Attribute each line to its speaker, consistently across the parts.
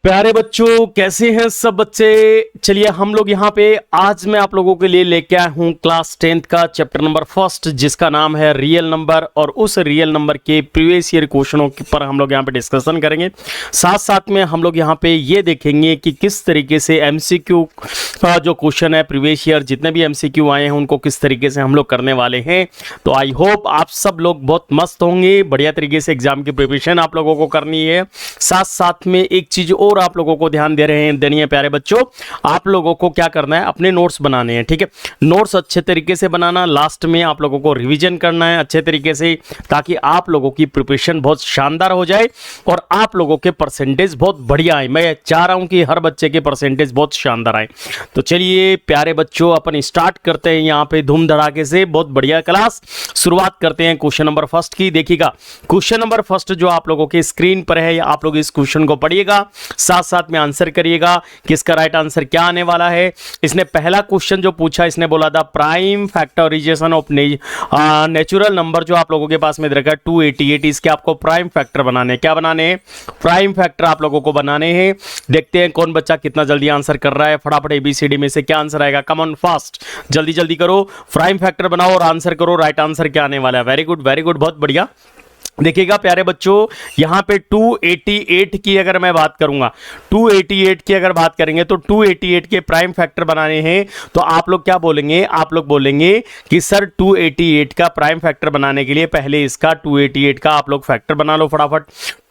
Speaker 1: प्यारे बच्चों, कैसे हैं सब बच्चे। चलिए हम लोग यहाँ पे आज मैं आप लोगों के लिए लेके आया हूँ क्लास 10th का चैप्टर नंबर फर्स्ट, जिसका नाम है रियल नंबर। और उस रियल नंबर के प्रीवियस ईयर क्वेश्चनों पर हम लोग यहाँ पे डिस्कशन करेंगे। साथ साथ में हम लोग यहाँ पे ये देखेंगे कि किस तरीके से एमसीक्यू का जो क्वेश्चन है प्रीवियस ईयर जितने भी एमसीक्यू आए हैं उनको किस तरीके से हम लोग करने वाले हैं। तो आई होप आप सब लोग बहुत मस्त होंगे, बढ़िया तरीके से एग्जाम की प्रिपरेशन आप लोगों को करनी है। साथ साथ में एक चीज और आप लोगों को ध्यान दे रहे हैं देनी है प्यारे बच्चों, आप लोगों को क्या करना है, अपने नोट्स बनाने हैं। ठीक है, नोट्स अच्छे तरीके से बनाना, लास्ट में आप लोगों को रिवीजन करना है अच्छे तरीके से, ताकि आप लोगों की प्रिपरेशन बहुत शानदार हो जाए और आप लोगों के परसेंटेज बहुत बढ़िया आए। मैं चाह रहा हूं कि हर बच्चे के परसेंटेज बहुत शानदार आए। तो चलिए प्यारे बच्चों, अपन स्टार्ट करते हैं यहाँ पे धूम धड़ाके से, बहुत बढ़िया क्लास शुरुआत करते हैं क्वेश्चन नंबर फर्स्ट की। देखिएगा क्वेश्चन नंबर फर्स्ट जो आप लोगों के स्क्रीन पर है, आप लोग इस क्वेश्चन को पढ़िएगा, साथ साथ में आंसर करिएगा कि इसका राइट आंसर क्या आने वाला है। इसने पहला क्वेश्चन जो पूछा, इसने बोला था prime factorisation of natural number जो आप लोगों के पास में रखा है 288, इसके आपको प्राइम फैक्टर बनाने हैं। क्या बनाने हैं? प्राइम फैक्टर आप लोगों को बनाने हैं। देखते हैं कौन बच्चा कितना जल्दी आंसर कर रहा है। फटाफट एबीसीडी में से क्या आंसर आएगा, कम ऑन फास्ट, जल्दी जल्दी करो, प्राइम फैक्टर बनाओ और आंसर करो। राइट आंसर क्या आने वाला है? वेरी गुड वेरी गुड, बहुत बढ़िया। देखिएगा प्यारे बच्चों, यहां पे 288 की अगर मैं बात करूंगा, 288 की अगर बात करेंगे तो 288 के प्राइम फैक्टर बनाने हैं। तो आप लोग क्या बोलेंगे? आप लोग बोलेंगे कि सर 288 का प्राइम फैक्टर बनाने के लिए पहले इसका 288 का आप लोग फैक्टर बना लो फटाफट।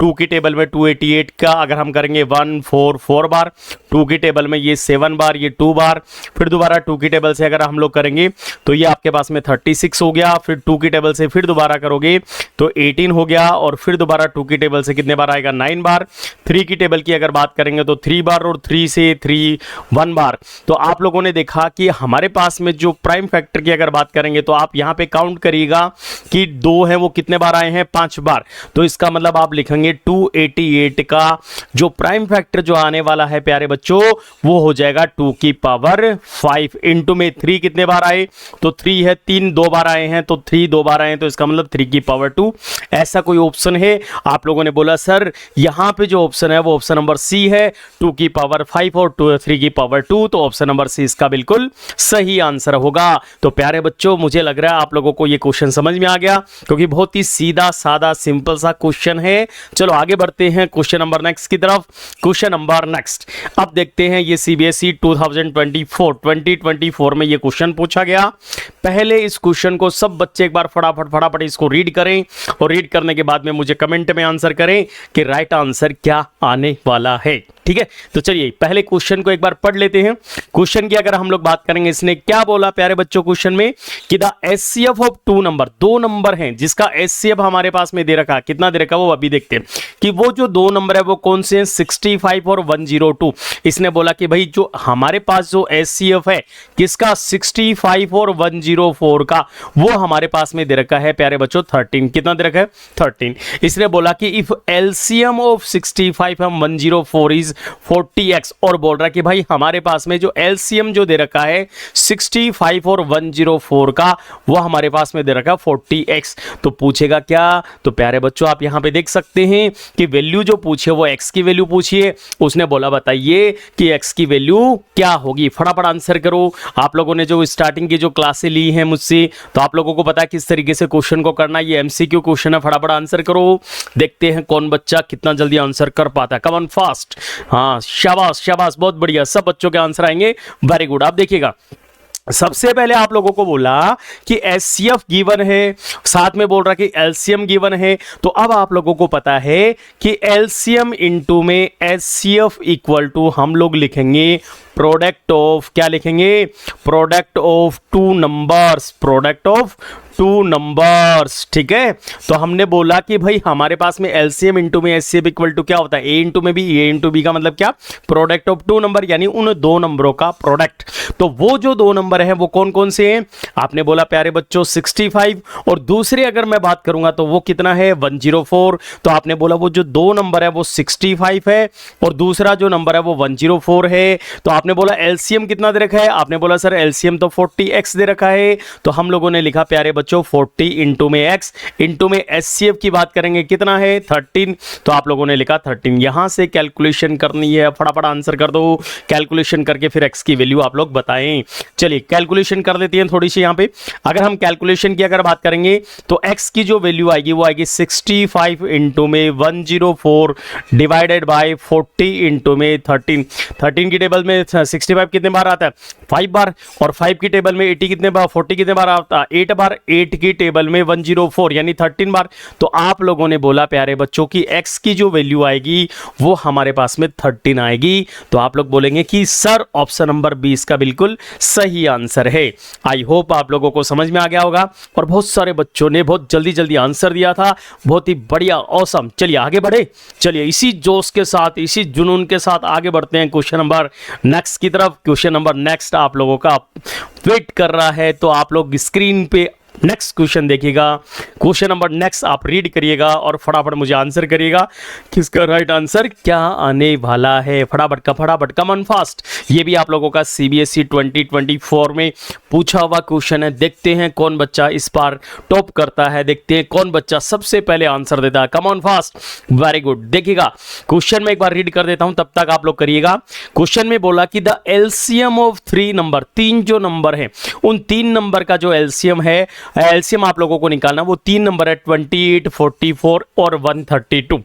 Speaker 1: 2 की टेबल में 288 का अगर हम करेंगे 1 4 4 बार, 2 की टेबल में ये 7 बार, ये 2 बार, फिर दोबारा 2 की टेबल से अगर हम लोग करेंगे तो ये आपके पास में 36 हो गया। फिर 2 की टेबल से फिर दोबारा करोगे तो 18 हो गया, और फिर दोबारा 2 की टेबल से कितने बार आएगा? 9 बार। 3 की टेबल की अगर बात करेंगे तो 3 बार, और 3 से 3 1 बार। तो आप लोगों ने देखा कि हमारे पास में जो प्राइम फैक्टर की अगर बात करेंगे तो आप यहां पे काउंट करिएगा कि 2 है वो कितने बार आए हैं? 5 बार। तो इसका मतलब आप लिखेंगे 288 का जो प्राइम फैक्टर जो आने वाला है प्यारे बच्चों वो हो जाएगा 2 की पावर 5 इंटू में 3 कितने बार आए? तो 3 है, 3 2 बार आए हैं, तो 3 2 बार आए हैं, तो इसका मतलब 3 की पावर 2। ऐसा कोई ऑप्शन है? आप लोगों ने बोला सर यहां पे जो ऑप्शन है वो ऑप्शन नंबर सी है, 2 की पावर 5 और 3 की पावर 2। तो ऑप्शन नंबर सी इसका बिल्कुल सही आंसर होगा। तो प्यारे बच्चों, मुझे लग रहा है आप लोगों को ये क्वेश्चन समझ में आ गया, क्योंकि बहुत ही सीधा सादा सिंपल सा क्वेश्चन है। चलो आगे बढ़ते हैं क्वेश्चन नंबर नेक्स्ट की तरफ। क्वेश्चन नंबर नेक्स्ट अब देखते हैं, ये सीबीएसई 2024 में ये क्वेश्चन पूछा गया। पहले इस क्वेश्चन को सब बच्चे एक बार फटाफट इसको रीड करें, और रीड करने के बाद में मुझे कमेंट में आंसर करें कि राइट आंसर क्या आने वाला है। ठीक है, तो चलिए पहले क्वेश्चन को एक बार पढ़ लेते हैं। क्वेश्चन की अगर हम लोग बात करेंगे, इसने क्या बोला प्यारे बच्चों क्वेश्चन में कि the HCF of 2 number, 2 number हैं जिसका एचसीएफ हमारे पास में दे रखा, कितना दे रखा वो अभी देखते हैं कि वो जो 2 नंबर है वो कौन से हैं? 65 और 102। इसने बोला कि भाई जो हमारे पास जो एचसीएफ है किसका? 65 और 104 का, वो हमारे पास में दे रखा है प्यारे बच्चों 13। कितना दे रखा है? 13। इसने बोला कि if LCM of 65 and 104 is 40x, और बोल रहा कि भाई हमारे पास में जो एलसीएम जो दे रखा है 65 और 104 का, वो हमारे पास में दे रखा है 40x। तो पूछेगा क्या? तो प्यारे बच्चों आप यहां पे देख सकते हैं कि वैल्यू जो पूछे वो x की वैल्यू पूछिए। उसने बोला बताइए कि x की वैल्यू क्या होगी। फटाफट आंसर करो। आप लोगों ने जो स्टार्टिंग की जो क्लासें ली हैं मुझसे, तो आप लोगों को पता है किस तरीके से क्वेश्चन को करना है। ये एमसीक्यू क्वेश्चन है, फटाफट आंसर करो। देखते हैं कौन बच्चा कितना जल्दी आंसर कर पाता है। Come on fast. हाँ, शाबाश शाबाश, बहुत बढ़िया, सब बच्चों के आंसर आएंगे। Very good. आप देखिएगा सबसे पहले आप लोगों को बोला कि एचसीएफ गिवन है, साथ में बोल रहा कि एलसीएम गिवन है। तो अब आप लोगों को पता है कि एलसीएम इनटू में एचसीएफ इक्वल टू हम लोग लिखेंगे प्रोडक्ट ऑफ, क्या लिखेंगे? Product of 2 numbers, product of 2 numbers. ठीक है, तो हमने बोला कि भाई हमारे पास में एलसीएम इनटू में एचसीएफ इक्वल टू क्या होता है? ए इनटू में बी, ए इनटू बी का मतलब क्या? प्रोडक्ट ऑफ 2 नंबर, यानी उन 2 नंबरों का प्रोडक्ट। तो वो जो 2 नंबर है वो कौन कौन से हैं? आपने बोला प्यारे बच्चों 65, और दूसरे अगर मैं बात करूंगा तो वो कितना है? 104। तो आपने बोला वो जो 2 नंबर है वो 65 है, और दूसरा जो नंबर है वो 104 है। तो आपने बोला एलसीएम कितना दे रखा है? आपने बोला सर एलसीएम तो 40x दे रखा है। तो हम लोगों ने लिखा प्यारे बच्चों बच्चों 40 इंटू में x इंटू में HCF की बात करेंगे कितना है 13, तो आप लोगों ने लिखा 13। यहां से कैलकुलेशन करनी है, फटाफट आंसर कर दो, कैलकुलेशन करके फिर x की वैल्यू आप लोग बताएं। चलिए कैलकुलेशन कर लेते हैं थोड़ी सी। यहां पे अगर हम कैलकुलेशन की अगर बात करेंगे तो x की जो वैल्यू आएगी वो आएगी 65 इंटू में 104 डिवाइडेड बाय 40 इंटू में 13। 13 की टेबल में 65 कितने बार आता है 5 बार, और 5 की टेबल में 80 कितने बार 40 कितने बार आता है 8 बार। 8 की टेबल में 104 यानी 13 बार। तो आप लोगों ने बोला प्यारे बच्चों की x की जो वैल्यू आएगी वो हमारे पास में 13 आएगी। तो आप लोग बोलेंगे कि सर ऑप्शन नंबर 20 का बिल्कुल सही आंसर है। आई होप आप लोगों को समझ में आ गया होगा और बहुत सारे बच्चों ने बहुत जल्दी जल्दी आंसर दिया था, बहुत ही बढ़िया ऑसम। चलिए आगे बढ़े, चलिए इसी जोश के साथ इसी जुनून के साथ आगे बढ़ते हैं क्वेश्चन नंबर नेक्स्ट की तरफ। क्वेश्चन नंबर नेक्स्ट आप लोगों का वेट कर रहा है, तो आप लोग स्क्रीन पे नेक्स्ट क्वेश्चन देखिएगा। क्वेश्चन नंबर नेक्स्ट आप रीड करिएगा और फटाफट मुझे आंसर करिएगा किसका राइट आंसर क्या आने वाला है। फटाफट कमन फास्ट। ये भी आप लोगों का CBSE 2024 में पूछा हुआ क्वेश्चन है। देखते हैं कौन बच्चा इस बार टॉप करता है, देखते हैं कौन बच्चा सबसे पहले आंसर देता है। कमन फास्ट, वेरी गुड। देखिएगा क्वेश्चन में एक बार रीड कर देता हूं, तब तक आप लोग करिएगा। क्वेश्चन में बोला कि द एलसीएम ऑफ 3 नंबर, 3 जो नंबर है उन 3 नंबर का जो एलसीएम है, एलसीएम आप लोगों को निकालना, वो 3 नंबर है 28, 44 और 132।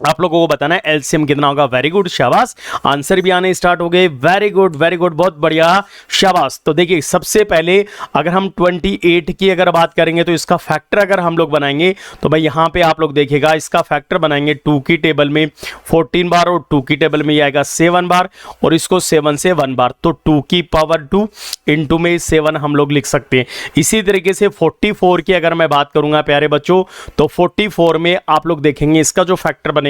Speaker 1: आप लोगों को बताना है एलसीएम कितना होगा। वेरी गुड, शाबाश। आंसर भी आने स्टार्ट हो गए। वेरी गुड, बहुत बढ़िया, शाबाश। तो देखिए सबसे पहले अगर हम 28 की अगर बात करेंगे तो इसका फैक्टर अगर हम लोग बनाएंगे तो भाई यहाँ पे आप लोग देखिएगा इसका फैक्टर बनाएंगे 2 की टेबल में 14 बार और 2 की टेबल में ये आएगा 7 बार और इसको 7 से 1 बार, तो 2 की पावर 2 इंटू में 7 हम लोग लिख सकते हैं। इसी तरीके से 44 की अगर मैं बात करूंगा प्यारे बच्चों, तो 44 में आप लोग देखेंगे इसका जो फैक्टर बनेगा,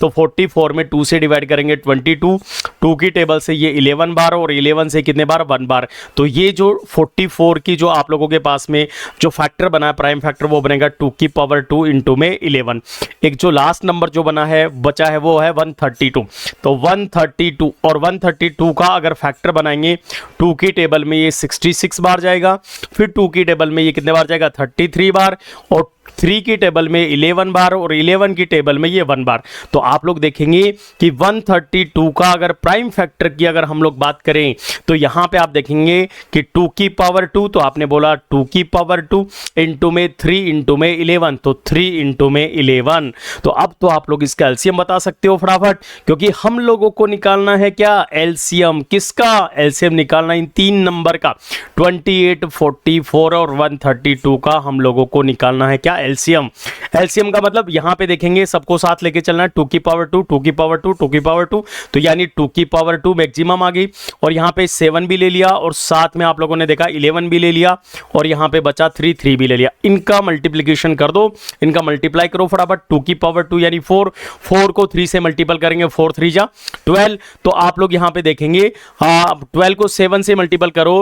Speaker 1: तो 44 में 2 से डिवाइड करेंगे 22, 2 की टेबल से ये 11 बार और 11 से कितने बार 1 बार। तो ये जो 44 की जो आप लोगों के पास में जो फैक्टर बना है प्राइम फैक्टर, वो बनेगा 2 की पावर 2 इंटू में 11। एक जो लास्ट नंबर जो बना है बचा है वो है 132। तो 132 और 132 का अगर फैक्टर बनाएंगे 2 की टेबल में ये 66 बार जाएगा, फिर 2 की टेबल में ये कितने बार जाएगा 33 बार, और 3 की टेबल में 11 बार और 11 की टेबल में ये 1 बार। तो आप लोग देखेंगे कि 132 का अगर प्राइम फैक्टर की अगर हम लोग बात करें तो यहां पे आप देखेंगे कि 2 की पावर 2, तो आपने बोला 2 की पावर 2 इंटू में 3 इंटू में 11, तो 3 इंटू में 11। तो अब तो आप लोग इसका एलसीएम बता सकते हो फटाफट, क्योंकि हम लोगों को निकालना है क्या एलसीएम। किसका एलसीएम निकालना, इन 3 नंबर का 28, 44 और 132 का हम लोगों को निकालना है क्या एलसीएम। एलसीएम का मतलब यहां पे देखेंगे सबको साथ लेके चलना है, 2 की पावर 2, 2 की पावर 2, 2 की पावर 2, तो यानी 2 की पावर 2 मैक्सिमम आ गई, और यहां पे 7 भी ले लिया और साथ में आप लोगों ने देखा 11 भी ले लिया और यहां पे बचा 3 भी ले लिया। इनका मल्टीप्लिकेशन कर दो, इनका मल्टीप्लाई करो फटाफट। 2 की पावर 2 यानी 4, 4 को 3 से मल्टीपल करेंगे, 4 3 जा 12। तो आप लोग यहां पे देखेंगे 12 को 7 से मल्टीपल करो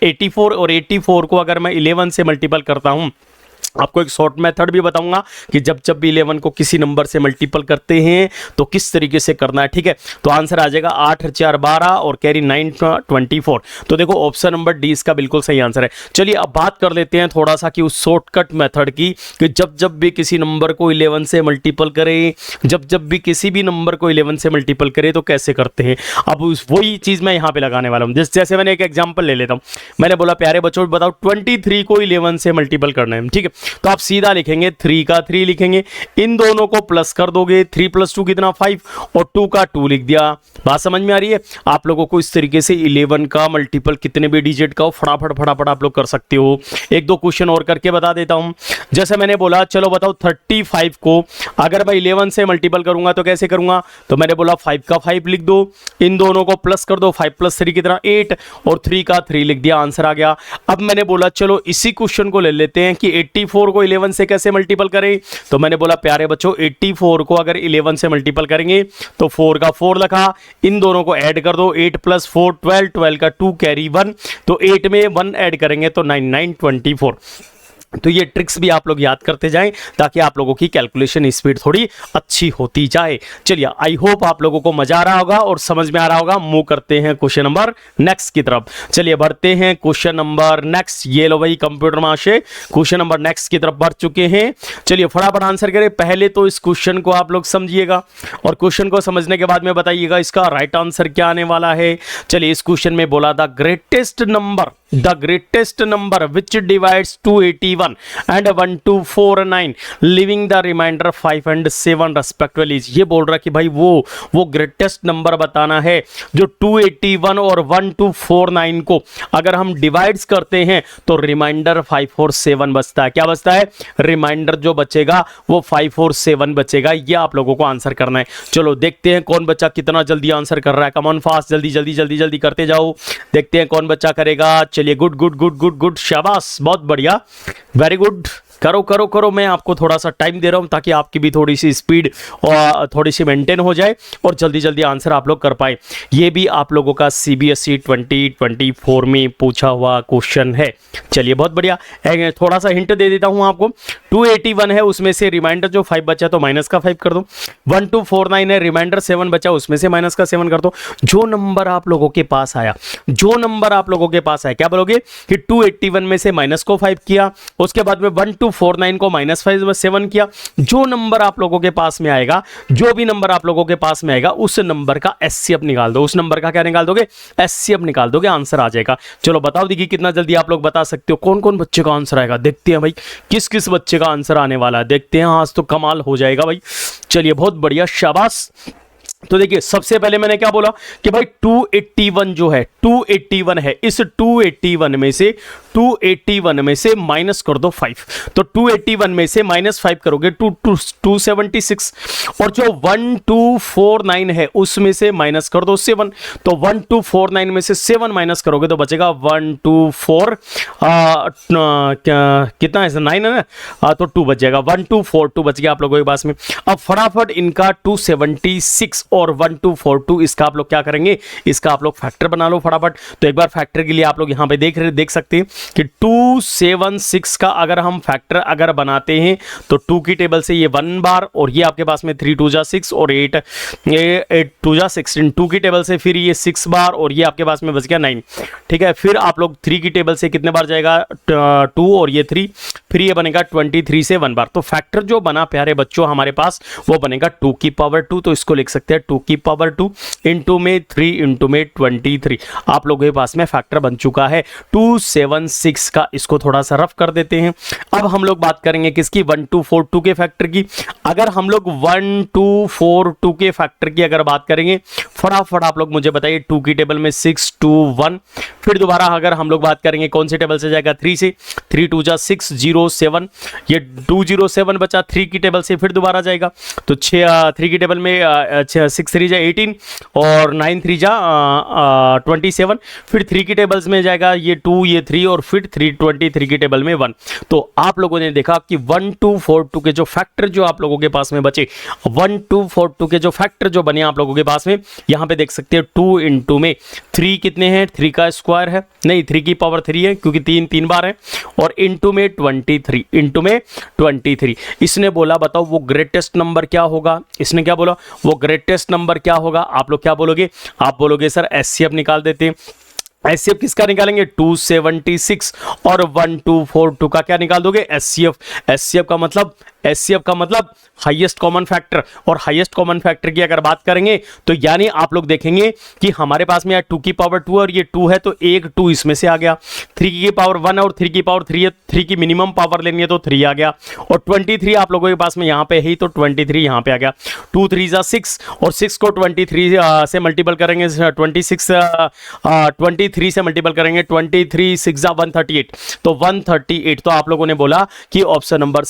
Speaker 1: 84, और 84 को अगर मैं 11 से मल्टीपल करता हूं, आपको एक शॉर्ट मेथड भी बताऊंगा कि जब जब भी 11 को किसी नंबर से मल्टीपल करते हैं तो किस तरीके से करना है, ठीक है। तो आंसर आ जाएगा 8 4 12 और कैरी 9 24। तो देखो ऑप्शन नंबर डी इसका बिल्कुल सही आंसर है। चलिए अब बात कर लेते हैं थोड़ा सा कि उस शॉर्टकट मेथड की, कि जब जब भी किसी नंबर को 11 से मल्टीपल करें, जब जब भी किसी भी नंबर को 11 से मल्टीपल करें तो कैसे करते हैं। अब वही चीज मैं यहाँ पे लगाने वाला हूँ। जैसे मैंने एक एग्जाम्पल ले लेता हूँ, मैंने बोला प्यारे बच्चों बताओ 23 को 11 से मल्टीपल करना है, ठीक है। तो आप सीधा लिखेंगे 3 का 3 लिखेंगे, इन दोनों को प्लस कर दोगे, 3 + 2 कितना 5 और 2 का 2 लिख दिया। बात समझ में आ रही है आप लोगों को। इस तरीके से 11 का मल्टीपल कितने भी डिजिट का हो फटाफट आप लोग कर सकते हो। एक दो क्वेश्चन और करके बता देता हूं। जैसे मैंने बोला चलो बताओ 35 को अगर मैं 11 से मल्टीपल करूंगा तो कैसे करूंगा, तो मैंने बोला 5 का 5 लिख दो, इन दोनों को प्लस कर दो, 5 + 3 कितना 8 और 3 का 3 लिख दिया, आंसर आ गया। अब मैंने बोला चलो इसी क्वेश्चन को ले लेते हैं कि 84 को 11 से कैसे मल्टीपल करें। तो मैंने बोला प्यारे बच्चों 84 को अगर 11 से मल्टीपल करेंगे तो 4 का 4 लिखा, इन दोनों को ऐड कर दो, 8 + 4 12, 12 का 2 कैरी 1, तो 8 में 1 ऐड करेंगे तो 9 9 24। तो ये ट्रिक्स भी आप लोग याद करते जाएं ताकि आप लोगों की कैलकुलेशन स्पीड थोड़ी अच्छी होती जाए। चलिए, आई होप आप लोगों को मजा आ रहा होगा और समझ में आ रहा होगा। मूव करते हैं क्वेश्चन नंबर नेक्स्ट की तरफ। चलिए बढ़ते हैं क्वेश्चन नंबर नेक्स्ट। ये लो भाई कंप्यूटर माशे, क्वेश्चन नंबर नेक्स्ट की तरफ बढ़ चुके हैं। चलिए फटाफट आंसर करें। पहले तो इस क्वेश्चन को आप लोग समझिएगा और क्वेश्चन को समझने के बाद में बताइएगा इसका राइट आंसर क्या आने वाला है। चलिए, इस क्वेश्चन में बोला the greatest number which divides 281 and 1249 living the reminder 5 and 7 respectively. ये बोल रहा कि भाई वो ग्रेटेस्ट नंबर बताना है जो 281 और 1249 को अगर हम डिवाइड्स करते हैं तो रिमाइंडर 5 और 7 बचता है। क्या बचता है? रिमाइंडर जो बचेगा वो 5 और 7 बचेगा। ये आप लोगों को आंसर करना है। चलो देखते हैं कौन बच्चा कितना जल्दी आंसर कर रहा है। कम ऑन फास्ट, जल्दी जल्दी जल्दी जल्दी करते जाओ। देखते हैं कौन बच्चा करेगा। चलिए good good good good good, शाबाश, बहुत बढ़िया, वेरी गुड। करो करो करो। मैं आपको थोड़ा सा टाइम दे रहा हूं ताकि आपकी भी थोड़ी सी स्पीड और थोड़ी सी मेंटेन हो जाए और जल्दी जल्दी आंसर आप लोग कर पाए। ये भी आप लोगों का सीबीएसई 2024 में पूछा हुआ क्वेश्चन है। चलिए बहुत बढ़िया। थोड़ा सा हिंट दे देता हूं आपको। 281 है, उसमें से रिमाइंडर जो 5 बचा तो माइनस का 5 कर दो। 1249 है, रिमाइंडर 7 बचा, उसमें से माइनस का 7 कर दो। जो नंबर आप लोगों के पास आया, क्या बोलोगे कि 281 में से माइनस को 5 किया, उसके बाद में 1249 को माइनस 7 किया। जो नंबर आप लोगों के पास में आएगा, जो भी नंबर आप लोगों के पास में आएगा, उस नंबर का एचसीएफ निकाल दो। उस नंबर का क्या निकाल दोगे? एचसीएफ निकाल दोगे, आंसर आ जाएगा। चलो बताओ देखिए कितना जल्दी आप लोग बता सकते हो। कौन कौन बच्चे का आंसर आएगा देखते हैं भाई, किस किस बच्चे का आंसर आने वाला है देखते हैं। आज तो कमाल हो जाएगा भाई। चलिए बहुत बढ़िया, शाबाश। तो देखिए सबसे पहले मैंने क्या बोला कि भाई 281 जो है, 281 है, इस 281 में से माइनस कर दो 5। तो 281 में से माइनस 5 करोगे 276, और जो 1249 है उसमें से माइनस कर दो 7। तो 1249 में से 7 माइनस करोगे तो बचेगा 124, कितना है 9 है ना, तो 2 बच जाएगा। 1242 बच गया आप लोगों के पास में। अब फटाफट इनका 276 और 1242 इसका आप लोग क्या करेंगे, इसका आप लोग फैक्टर बना लो फटाफट। तो एक बार फैक्टर के लिए आप लोग यहां पे देख सकते हैं कि 276 का अगर हम फैक्टर अगर बनाते हैं तो 2 की टेबल से ये 1 बार, और ये आपके पास में 3 2 जा 6 और 8 2 जा 16, 2 की टेबल से फिर ये 6 बार, और ये आपके पास में बच गया 9। ठीक है, फिर आप लोग 3 की टेबल से कितने बार जाएगा 2 और ये 3, फिर ये बनेगा 23 से 1 बार। तो फैक्टर जो बना प्यारे बच्चों हमारे पास वो बनेगा 2 की पावर 2। तो इसको लिख सकते हैं 2 की पावर 2 इंटू में 3 इंटू में 23। आप लोगों के पास में फैक्टर बन चुका है 276 का। इसको थोड़ा सा रफ कर देते हैं। अब हम लोग बात करेंगे किसकी, 1242 के फैक्टर की। अगर हम लोग 1242 के फैक्टर की अगर बात करेंगे, फटाफट आप लोग मुझे बताइए। 2 की टेबल में 6 2 1, फिर दोबारा अगर हम लोग बात करेंगे कौन सी टेबल से जाएगा 3 से, 3 2 जा 6 0 7, ये 207 बचा, 3 की टेबल से फिर दोबारा जाएगा तो 3 की टेबल में 6 3 जा 18 और 9 3 जा 27, फिर 3 की टेबल्स में जाएगा ये 2 ये 3 और फिर 23 की टेबल में 1। तो आप लोगों ने देखा कि 1242 के जो फैक्टर जो आप लोगों के पास में बचे, 1242 के जो फैक्टर जो बने आप लोगों के पास में, यहां पे देख सकते हैं 2 इंटू में 3 कितने हैं, 3 का स्क्वायर है, नहीं 3 की पावर 3 है क्योंकि 3 बार है, और इंटू में 23, इंटू में 23। इसने बोला बताओ वो ग्रेटेस्ट नंबर क्या होगा, इसने क्या बोला वो ग्रेटेस्ट नंबर क्या होगा। आप लोग क्या बोलोगे, आप बोलोगे सर एचसीएफ निकाल देते हैं। एचसीएफ किसका निकालेंगे 276 और 1242 का क्या निकाल दोगे एचसीएफ। एचसीएफ का मतलब हाईएस्ट कॉमन फैक्टर, और हाईएस्ट कॉमन फैक्टर की अगर बात करेंगे तो यानी आप लोग देखेंगे कि हमारे पास में 2 की पावर 2 और ये 2 है तो एक 2 इसमें से आ गया, 3 की पावर 1 और 3 की पावर 3 है, 3 की मिनिमम पावर लेनी है तो 3 आ गया, और 23 आप लोगों के पास में यहाँ पे है तो 23 यहाँ पे आ गया। 2 3 जा 6 और 6 को 23 से मल्टीपल करेंगे, 23 से मल्टीपल करेंगे, 23 6 जा 138 तो 138। तो आप लोगों ने बोला कि ऑप्शन नंबर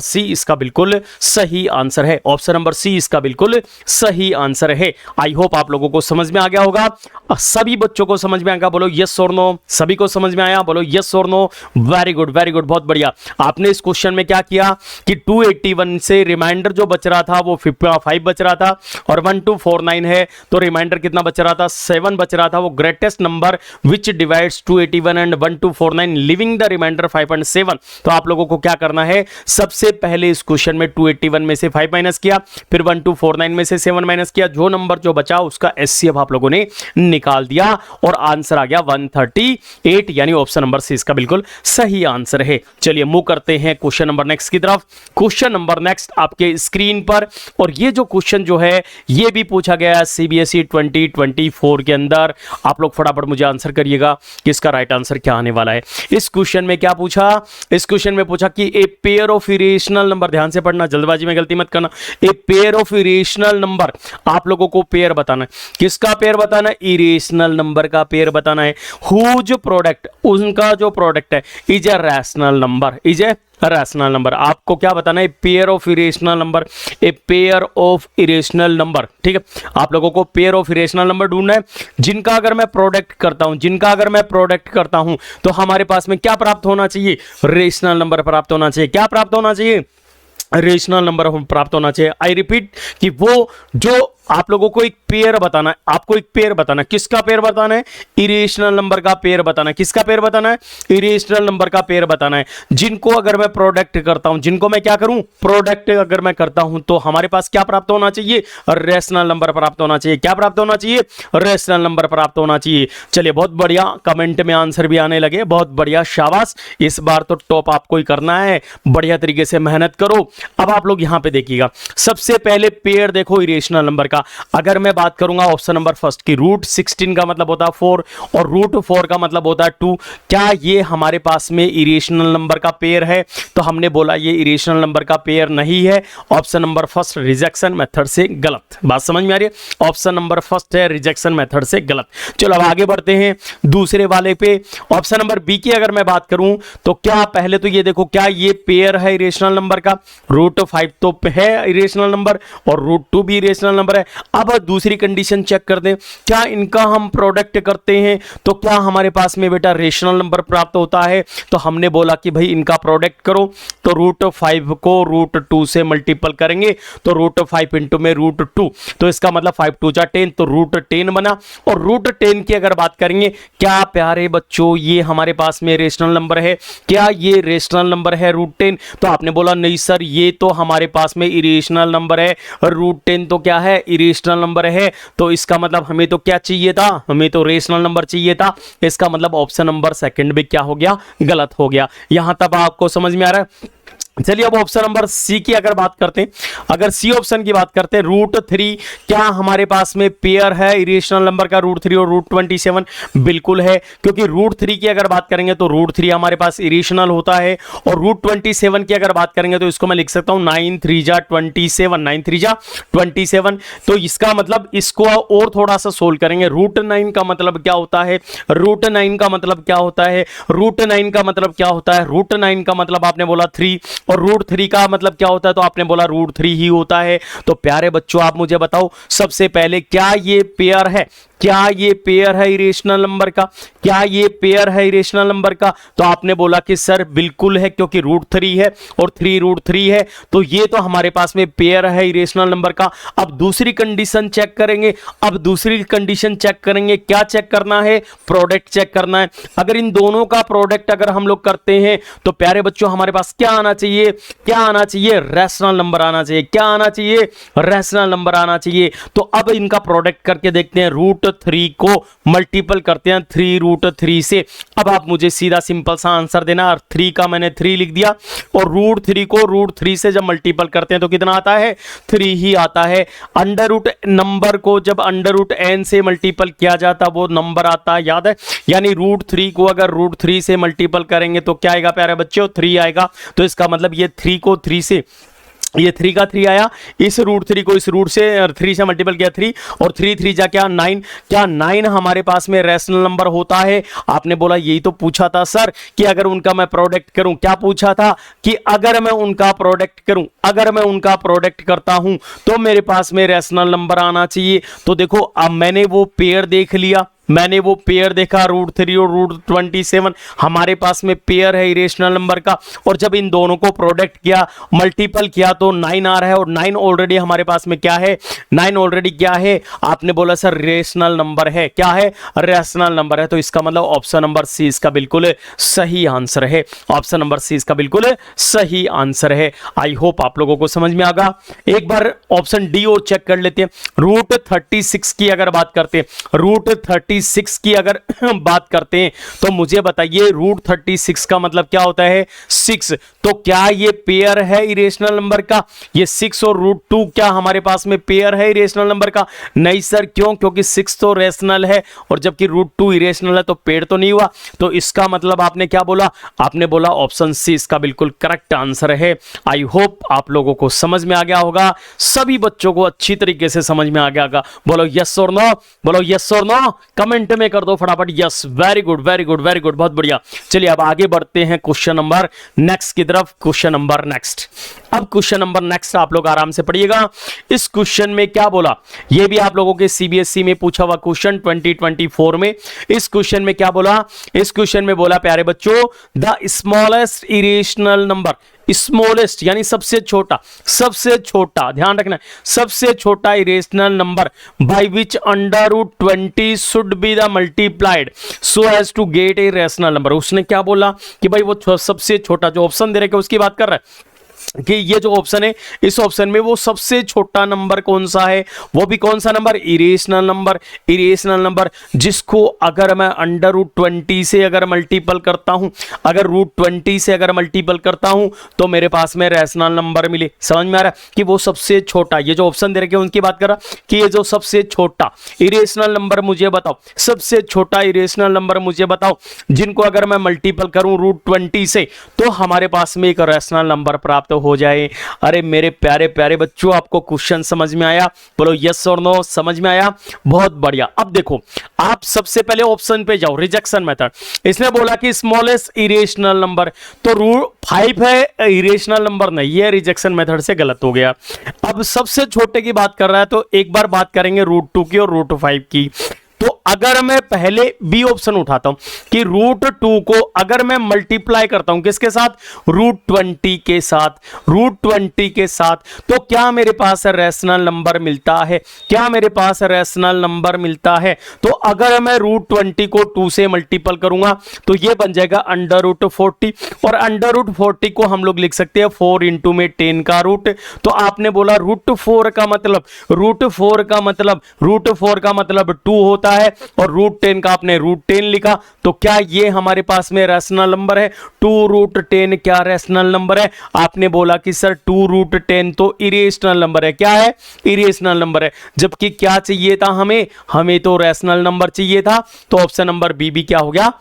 Speaker 1: सी इसका बिल्कुल सही आंसर है। ऑप्शन नंबर सी इसका बिल्कुल सही आंसर है। आई होप आप लोगों को समझ में आ गया होगा। सभी बच्चों को समझ में आएगा, बोलो यस और नो। सभी को समझ में आया, बोलो यस और no. Very good very good, बहुत बढ़िया। आपने इस क्वेश्चन में क्या किया कि 281 से रिमाइंडर जो बच रहा था वो 5 बच रहा था, और 1249 है तो रिमाइंडर कितना बच रहा था 7 बच रहा था। वो greatest biggest number which divides 281 and 1249 living the reminder 5.7। तो आप लोगों को क्या करना है, सबसे पहले इस क्वेश्चन में 281 में से 5 माइनस किया, फिर 1249 में से 7 माइनस किया, जो नंबर जो बचा उसका एचसीएफ आप लोगों ने निकाल दिया और आंसर आ गया 138, यानी ऑप्शन नंबर सी इसका बिल्कुल सही आंसर है। चलिए मूव करते हैं क्वेश्चन नंबर नेक्स्ट की तरफ। क्वेश्चन नंबर नेक्स्ट आपके स्क्रीन पर, और ये जो क्वेश्चन जो है ये भी पूछा गया है सीबीएसई 2024 के अंदर। आप लोग फटाफट मुझे आंसर करिएगा कि इसका राइट आंसर क्या आने वाला है। इस क्वेश्चन में क्या पूछा, इस क्वेश्चन में पूछा कि a pair of irrational number, ध्यान से पढ़ना, जल्दबाजी में गलती मत करना। A pair of irrational number, आप लोगों को पेयर बताना है, किसका पेयर बताना है, इरेशनल नंबर का पेयर बताना है। हुज प्रोडक्ट, उनका जो प्रोडक्ट है, is a rational number, is a rational number. आपको क्या बताना है, pair of irrational number, a pair of irrational number. ठीक है, आप लोगों को पेयर ऑफ इरेशनल नंबर ढूंढना है जिनका अगर मैं प्रोडक्ट करता हूं, जिनका अगर मैं प्रोडक्ट करता हूं तो हमारे पास में क्या प्राप्त होना चाहिए, रेशनल नंबर प्राप्त होना चाहिए। क्या प्राप्त होना चाहिए, रेशनल नंबर प्राप्त होना चाहिए। आई रिपीट कि वो जो आप लोगों को एक पेयर बताना है, आपको एक पेयर बताना है, किसका पेयर बताना है, इरेशनल नंबर का पेयर बताना है। किसका पेयर बताना है, इरेशनल नंबर का पेयर बताना है, जिनको अगर मैं प्रोडक्ट करता हूं, जिनको मैं क्या करूं, प्रोडक्ट अगर मैं करता हूं तो हमारे पास क्या प्राप्त होना चाहिए, रेशनल नंबर प्राप्त होना चाहिए। क्या प्राप्त होना चाहिए, रेशनल नंबर प्राप्त होना चाहिए। चलिए बहुत बढ़िया, कमेंट में आंसर भी आने लगे, बहुत बढ़िया, शाबाश। इस बार तो टॉप आपको ही करना है, बढ़िया तरीके से मेहनत करो। अब आप लोग यहां पे देखिएगा, सबसे पहले पेयर देखो इरेशनल नंबर का। अगर मैं बात करूंगा ऑप्शन नंबर फर्स्ट की, रूट 16 का मतलब होता है 4 और रूट 4 का मतलब होता है 2। क्या ये हमारे पास में इरेशनल नंबर का पेयर है, तो हमने बोला ये इरेशनल नंबर का पेयर नहीं है। Option number first rejection method से गलत। बात समझ में आ रही है, ऑप्शन नंबर फर्स्ट है रिजेक्शन मेथड से गलत। चलो अब आगे बढ़ते हैं दूसरे वाले पे। ऑप्शन नंबर बी की अगर मैं बात करूं तो क्या, पहले तो ये देखो, क्या ये पेयर है इरेशनल नंबर का, रूट 5 तो है इरेशनल नंबर और रूट 2 भी इरेशनल नंबर है। अब दूसरी कंडीशन चेक कर दें, क्या इनका हम प्रोडक्ट करते हैं तो क्या हमारे पास में बेटा रेशनल नंबर प्राप्त होता है। तो हमने बोला कि भाई इनका प्रोडक्ट करो, तो रूट 5 को रूट 2 से मल्टीपल करेंगे तो रूट 5 इंटू में रूट 2, तो इसका मतलब 5 2 जा 10, तो रूट 10 बना। और रूट 10 की अगर बात करेंगे, क्या प्यारे बच्चों ये हमारे पास में रेशनल नंबर है, क्या ये रेशनल नंबर है रूट 10। तो आपने बोला नहीं सर ये तो हमारे पास में इरेशनल नंबर है, रूट 10 तो क्या है, इरेशनल नंबर है। तो इसका मतलब हमें तो क्या चाहिए था, हमें तो रेशनल नंबर चाहिए था। इसका मतलब ऑप्शन नंबर सेकंड भी क्या हो गया, गलत हो गया। यहां तक आपको समझ में आ रहा है। चलिए अब ऑप्शन नंबर सी की अगर बात करते हैं, अगर सी ऑप्शन की बात करते हैं, रूट 3 क्या हमारे पास में पेयर है इरेशनल नंबर का, रूट 3 और रूट 27, बिल्कुल है, क्योंकि रूट 3 की अगर बात करेंगे तो रूट 3 हमारे पास इरेशनल होता है। और रूट 27 की अगर बात करेंगे तो इसको मैं लिख सकता हूं 9 3 जा 27, 9 3 जा 27। तो इसका मतलब इसको और थोड़ा सा सोल्व करेंगे, रूट 9 का मतलब क्या होता है, रूट 9 का मतलब क्या होता है, रूट 9 का मतलब क्या होता है, रूट 9 का मतलब आपने बोला 3, और रूट 3 का मतलब क्या होता है, तो आपने बोला रूट 3 ही होता है। तो प्यारे बच्चों आप मुझे बताओ सबसे पहले, क्या ये पेयर है, क्या ये पेयर है इरेशनल नंबर का, क्या ये पेयर है इरेशनल नंबर का। तो आपने बोला कि सर बिल्कुल है, क्योंकि रूट 3 है और 3 रूट 3 है, तो ये तो हमारे पास में पेयर है इरेशनल नंबर का। अब दूसरी कंडीशन चेक करेंगे, अब दूसरी कंडीशन चेक करेंगे, क्या चेक करना है, प्रोडक्ट चेक करना है। अगर इन दोनों का प्रोडक्ट अगर हम लोग करते हैं तो प्यारे बच्चों हमारे पास क्या आना चाहिए, क्या आना चाहिए, रैशनल नंबर आना चाहिए। क्या आना चाहिए, रैशनल नंबर आना चाहिए। तो अब इनका प्रोडक्ट करके देखते हैं, रूट 3 को मल्टीपल करते हैं 3 रूट 3 से। अब आप मुझे सीधा सिंपल सा आंसर देना, 3 का मैंने 3 लिख दिया, और रूट 3 को रूट 3 से जब मल्टीपल करते हैं तो कितना आता है, 3 ही आता है। अंडर रूट नंबर को जब अंडर रूट n से मल्टीपल किया जाता वो नंबर आता है, याद है। यानी रूट 3 को अगर रूट 3 से मल्टीपल करेंगे तो क्या आएगा प्यारे बच्चों, 3 आएगा। तो इसका मतलब ये 3 को 3 से, ये 3 का 3 आया, इस रूट 3 को इस रूट से 3 से मल्टीपल किया 3, और 3 3 जा क्या 9, क्या 9 हमारे पास में रैशनल नंबर होता है। आपने बोला यही तो पूछा था सर कि अगर उनका मैं प्रोडक्ट करूं, क्या पूछा था कि अगर मैं उनका प्रोडक्ट करूं, अगर मैं उनका प्रोडक्ट करता हूं तो मेरे पास में रैशनल नंबर आना चाहिए। तो देखो अब मैंने वो पेयर देख लिया, मैंने वो पेयर देखा √3 और √27, हमारे पास में पेयर है इरेशनल नंबर का, और जब इन दोनों को प्रोडक्ट किया, मल्टीपल किया तो 9 आ रहा है, और 9 ऑलरेडी हमारे पास में क्या है, 9 ऑलरेडी क्या है, आपने बोला सर रेशनल नंबर है, क्या है, रेशनल नंबर है। तो इसका मतलब ऑप्शन नंबर सी इसका बिल्कुल सही आंसर है, ऑप्शन नंबर सी इसका बिल्कुल सही आंसर है। आई होप आप लोगों को समझ में आ गया। एक बार ऑप्शन डी और चेक कर लेते हैं। √36 की अगर बात करते हैं, √36 की अगर बात करते हैं तो मुझे बताइए √36 का मतलब क्या होता है, 6। तो क्या ये पेयर है इरेशनल नंबर का, ये 6 और √2 क्या हमारे पास में पेयर है इरेशनल नंबर का? नहीं सर, क्यों? क्योंकि 6 तो रेशनल है और जबकि √2 इरेशनल है, तो पेयर तो नहीं हुआ। तो इसका मतलब आपने क्या बोला, आपने बोला ऑप्शन सी इसका बिल्कुल करेक्ट आंसर है। आई होप आप लोगों को समझ में आ गया होगा, सभी बच्चों को अच्छी तरीके से समझ में आ गया होगा। बोलो यस और नो, बोलो यस और नो, कमेंट में कर दो फटाफट yes. Very good very good very good, बहुत बढ़िया। चलिए अब आगे बढ़ते हैं क्वेश्चन नंबर नेक्स्ट की तरफ। क्वेश्चन नंबर नेक्स्ट, अब क्वेश्चन नंबर नेक्स्ट आप लोग आराम से पढ़िएगा। इस क्वेश्चन में क्या बोला, यह भी आप लोगों के सीबीएसई में पूछा हुआ क्वेश्चन 2024 में। इस क्वेश्चन में क्या बोला, इस क्वेश्चन में बोला प्यारे बच्चों, the smallest irrational number, smallest यानी सबसे छोटा, सबसे छोटा, ध्यान रखना, सबसे छोटा irrational number by which √20 should be the multiplied so as to get a rational number. उसने क्या बोला कि भाई वो सबसे छोटा, जो ऑप्शन दे रखे उसकी बात कर रहा है कि ये जो ऑप्शन है, इस ऑप्शन में वो सबसे छोटा नंबर कौन सा है, वो भी कौन सा number, irrational number. Irrational number जिसको अगर मैं √20 से अगर मल्टीपल करता हूं, अगर √20 से अगर मल्टीपल करता हूं तो मेरे पास में रेशनल नंबर मिले। समझ में आ रहा है कि वो सबसे छोटा, ये जो ऑप्शन दे रखे हैं उनकी बात कर रहा कि ये जो सबसे छोटा इरेशनल नंबर मुझे बताओ, सबसे छोटा इरेशनल नंबर मुझे बताओ जिनको अगर मैं मल्टीपल करूं √20 से तो हमारे पास में एक रेशनल नंबर प्राप्त हो जाए। अरे मेरे प्यारे प्यारे बच्चों, आपको क्वेश्चन समझ में आया? बोलो यस और नो, समझ में आया? बहुत बढ़िया। अब देखो, आप सबसे पहले ऑप्शन पे जाओ, रिजेक्शन मेथड। इसने बोला कि स्मॉलेस्ट इरेशनल नंबर, तो √5 है, इरेशनल नंबर नहीं है, रिजेक्शन मेथड से गलत हो गया। अब सबसे छोटे की बात कर रहा है तो एक बार बात करेंगे √2 की और √5 की। तो अगर मैं पहले बी ऑप्शन उठाता हूं कि √2 को अगर मैं मल्टीप्लाई करता हूं किसके साथ, √20 के साथ, √20 के साथ, तो क्या मेरे पास रेशनल नंबर मिलता है, क्या मेरे पास रेशनल नंबर मिलता है? तो अगर मैं √20 को 2 से मल्टीपल करूंगा तो ये बन जाएगा √40, और √40 को हम लोग लिख सकते हैं 4 इंटू में 10 का रूट। तो आपने बोला √4 का मतलब, √4 का मतलब, √4 का मतलब 2 होता है, और √10 का आपने √10 लिखा। तो क्या ये हमारे पास में रेशनल नंबर है? 2√10 क्या रेशनल नंबर है? आपने बोला कि सर 2√10 तो इरेशनल नंबर है। क्या है? इरेशनल नंबर है। जबकि क्या चाहिए था हमें, हमें तो रेशनल नंबर चाहिए था। तो ऑप्शन नंबर बी भी क्या हो गया,